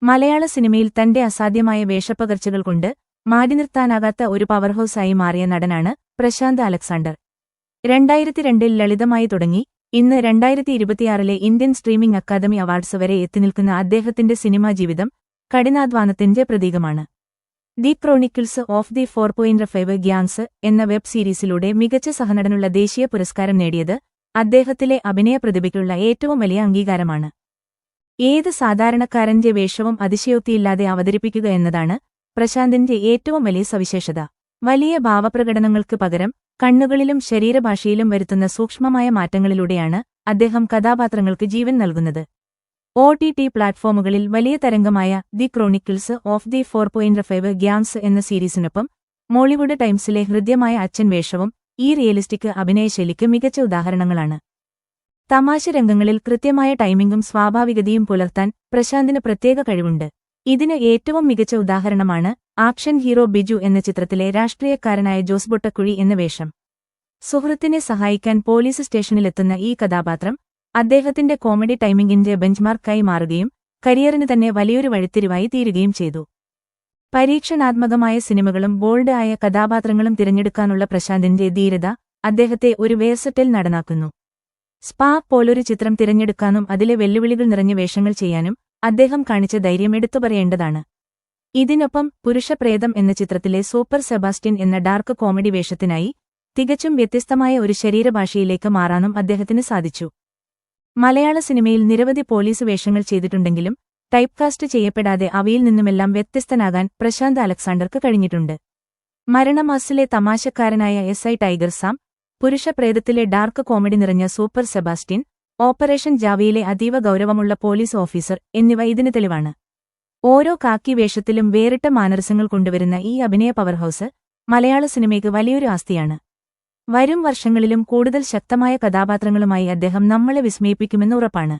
മലയാള സിനിമയിൽ തന്റെ അസാധ്യമായ വേഷപ്പകർച്ചകൾ കൊണ്ട് മാറ്റിനിർത്താനാകാത്ത ഒരു പവർഹൌസായി മാറിയ നടനാണ് പ്രശാന്ത് അലക്സാണ്ടർ. 2002-ൽ ലളിതമായി തുടങ്ങി ഇന്ന് 2026-ലെ ഇന്ത്യൻ സ്ട്രീമിംഗ് അക്കാദമി അവാർഡ്സ് വരെ എത്തിനിൽക്കുന്ന അദ്ദേഹത്തിന്റെ സിനിമാ ജീവിതം കഠിനാധ്വാനത്തിന്റെ പ്രതീകമാണ്. The chronicles of the 4.5 gangs എന്ന വെബ് സീരീസിലൂടെ മികച്ച സഹനടനുള്ള ദേശീയ പുരസ്കാരം നേടിയത് അദ്ദേഹത്തിലെ അഭിനയ പ്രതിഭയ്ക്കുള്ള ഏറ്റവും വലിയ അംഗീകാരമാണ്. ഏത് സാധാരണക്കാരന്റെ വേഷവും അതിശയോക്തിയില്ലാതെ അവതരിപ്പിക്കുക എന്നതാണ് പ്രശാന്തിന്റെ ഏറ്റവും വലിയ സവിശേഷത. വലിയ ഭാവപ്രകടനങ്ങൾക്ക് പകരം കണ്ണുകളിലും ശരീരഭാഷയിലും വരുത്തുന്ന സൂക്ഷ്മമായ മാറ്റങ്ങളിലൂടെയാണ് അദ്ദേഹം കഥാപാത്രങ്ങൾക്ക് ജീവൻ നൽകുന്നത്. OTT പ്ലാറ്റ്ഫോമുകളിൽ വലിയ തരംഗമായ the chronicles of the 4.5 gangs എന്ന സീരീസിനൊപ്പം മോളിവുഡ് ടൈംസിലെ ഹൃദ്യമായ അച്ഛൻ വേഷവും ഈ റിയലിസ്റ്റിക് അഭിനയശൈലിക്ക് മികച്ച ഉദാഹരണങ്ങളാണ്. തമാശ രംഗങ്ങളിൽ കൃത്യമായ ടൈമിംഗും സ്വാഭാവികതയും പുലർത്താൻ പ്രശാന്തിന് പ്രത്യേക കഴിവുണ്ട്. ഇതിന് ഏറ്റവും മികച്ച ഉദാഹരണമാണ് ആക്ഷൻ ഹീറോ ബിജു എന്ന ചിത്രത്തിലെ രാഷ്ട്രീയക്കാരനായ ജോസ് ബൊട്ടക്കുഴി എന്ന വേഷം. സുഹൃത്തിനെ സഹായിക്കാൻ പോലീസ് സ്റ്റേഷനിലെത്തുന്ന ഈ കഥാപാത്രം അദ്ദേഹത്തിന്റെ കോമഡി ടൈമിംഗിന്റെ ബെഞ്ച്മാർക്കായി മാറുകയും കരിയറിന് തന്നെ വലിയൊരു വഴിത്തിരിവായി തീരുകയും ചെയ്തു. പരീക്ഷണാത്മകമായ സിനിമകളും ബോൾഡ് ആയ കഥാപാത്രങ്ങളും തിരഞ്ഞെടുക്കാനുള്ള പ്രശാന്തിന്റെ ധീരത അദ്ദേഹത്തെ ഒരു വേഴ്സറ്റൈൽ നടനാക്കുന്നു. സ്പാ പോലൊരു ചിത്രം തിരഞ്ഞെടുക്കാനും അതിലെ വെല്ലുവിളികൾ നിറഞ്ഞ വേഷങ്ങൾ ചെയ്യാനും അദ്ദേഹം കാണിച്ച ധൈര്യം എടുത്തുപറയേണ്ടതാണ്. ഇതിനൊപ്പം പുരുഷപ്രേതം എന്ന ചിത്രത്തിലെ സൂപ്പർ സെബാസ്റ്റ്യൻ എന്ന ഡാർക്ക് കോമഡി വേഷത്തിനായി തികച്ചും വ്യത്യസ്തമായ ഒരു ശരീരഭാഷയിലേക്ക് മാറാനും അദ്ദേഹത്തിന് സാധിച്ചു. മലയാള സിനിമയിൽ നിരവധി പോലീസ് വേഷങ്ങൾ ചെയ്തിട്ടുണ്ടെങ്കിലും ടൈപ്പ്കാസ്റ്റ് ചെയ്യപ്പെടാതെ അവയിൽ നിന്നുമെല്ലാം വ്യത്യസ്തനാകാൻ പ്രശാന്ത് അലക്സാണ്ടർക്ക് കഴിഞ്ഞിട്ടുണ്ട്. മരണമാസിലെ തമാശക്കാരനായ SI ടൈഗർ സാം, പുരുഷപ്രേതത്തിലെ ഡാർക്ക് കോമഡി നിറഞ്ഞ സൂപ്പർ സെബാസ്റ്റ്യൻ, ഓപ്പറേഷൻ ജാവയിലെ അതീവ ഗൌരവമുള്ള പോലീസ് ഓഫീസർ എന്നിവ ഇതിന് തെളിവാണ്. ഓരോ കാക്കി വേഷത്തിലും വേറിട്ട മാനറിസങ്ങൾ കൊണ്ടുവരുന്ന ഈ അഭിനയ പവർഹൌസ് മലയാള സിനിമയ്ക്ക് വലിയൊരു ആസ്തിയാണ്. വരും വർഷങ്ങളിലും കൂടുതൽ ശക്തമായ കഥാപാത്രങ്ങളുമായി അദ്ദേഹം നമ്മളെ വിസ്മയിപ്പിക്കുമെന്ന് ഉറപ്പാണ്.